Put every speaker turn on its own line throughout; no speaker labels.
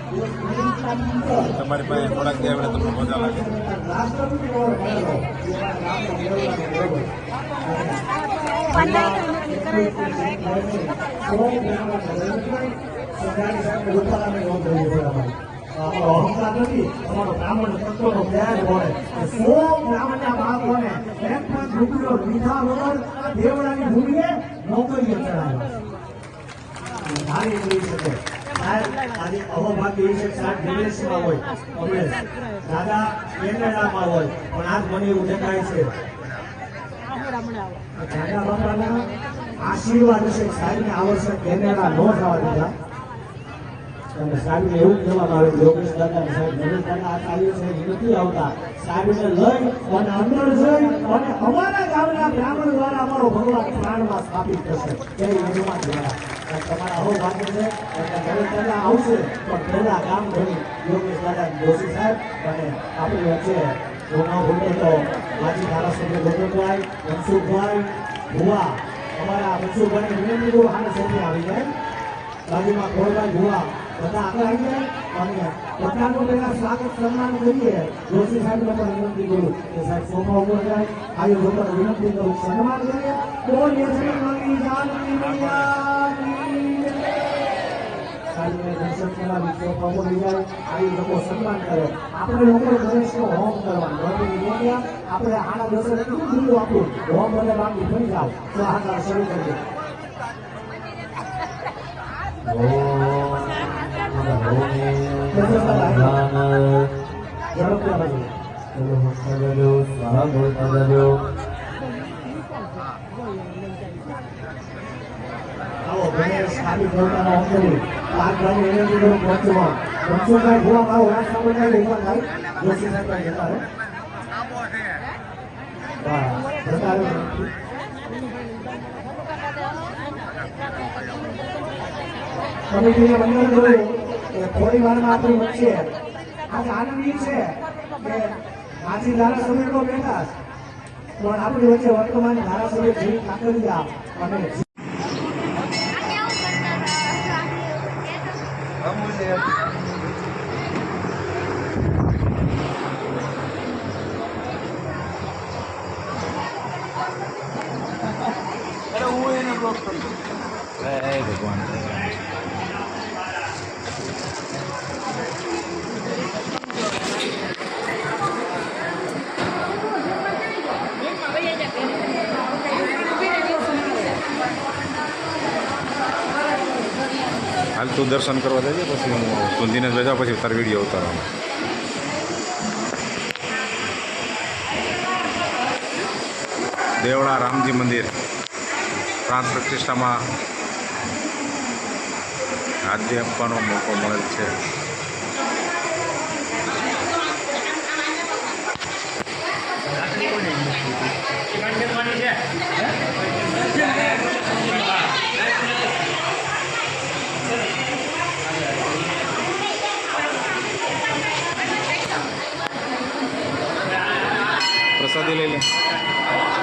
તમારી પાસે થોડાક જે આપણે તમને મજા લાગે.
અહંકાર નથી અમારો બ્રાહ્મણ તત્વનો ત્યાગ હોય 100 બ્રાહ્મણના બાળકોને 1 રૂપિયો લીધા વગર દેવડાની ભૂમિએ નોકરીએ ચડાવ્યા. ધારી કરી શકે આજે અહોભાગ્ય છે સાહેબ વિદેશમાં હોય કમલેશ દાદા કેનેડામાં હોય પણ આજ મને એવું દેખાય છે દાદા બાપાના આશીર્વાદ છે સાહેબને આ વર્ષે કેનેડા ન જવા દીધા. અને સાહેબને એવું કહેવામાં આવે કે યોગેશ દાદા સાહેબ નરેશ દાદા આ કાર્ય છે નથી આવતા સાહેબને લઈ અને અંદર જઈ અને અમારા ગામના બ્રાહ્મણ દ્વારા અમારો ભગવાન પ્રાણમાં સ્થાપિત થશે એવી રજૂઆત દ્વારા તમારા હો ભાગ્ય છે એટલે નરેશ દાદા આવશે પણ પહેલા ગામ ધણી યોગેશ દાદા જોશી સાહેબ અને આપણી વચ્ચે જો ન ભૂલે તો માજી ધારાસભ્ય ગોવિંદભાઈ મનસુખભાઈ ભુવા અમારા મનસુખભાઈ વિનંતી હાને સૌથી આવી જાય બાજુમાં ખોડભાઈ ભુવા બધા આગળ આવી જાય અને બધાનું પહેલા સ્વાગત સન્માન કરીએ. જોશી સાહેબને પણ વિનંતી કરું કે સાહેબ સોફા ઉપર જાય આયુ લોકોને વિનંતી કરું સન્માન કરીએ. બોલીએ શ્રી મંગી જાનકી મૈયાની સાહેબને દર્શન કરાવી સોફા ઉપર જાય આયુ લોકો સન્માન કરે. આપણે લોકો ગણેશનો હોમ કરવાનો આપણે આના દર્શન કેટલું જુદું આપવું હોમ અને બાકી થઈ જાવ તો આકાર શરૂ કરીએ. કમિટીને વંદન કરું કે થોડી વારમાં આપણી વચ્ચે આજે આનંદી છે કે માજી ધારાસભ્ય તો બેઠા પણ આપણી વચ્ચે વર્તમાન ધારાસભ્ય જીવી કાકડિયા અને
ભગવાન હાલ તું દર્શન કરવા જજે પછી હું સુંધીને જજા પછી તાર વિડીયો ઉતારવાનો. દેવળા રામજી મંદિર પ્રાણ પ્રતિષ્ઠામાં હાજરી આપવાનો મોકો મળેલ છે. પ્રસાદી લઈ લે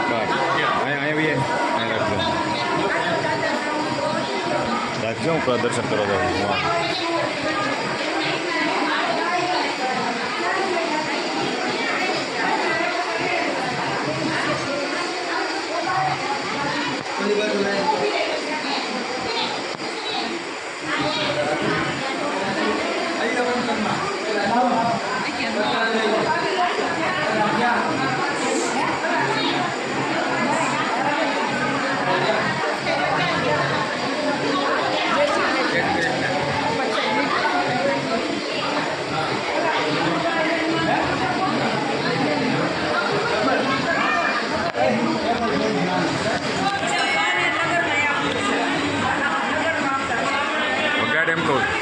બસ અહીંયા રાખજો હું પ્રદર્શન કરવા જાઉં. Emploi.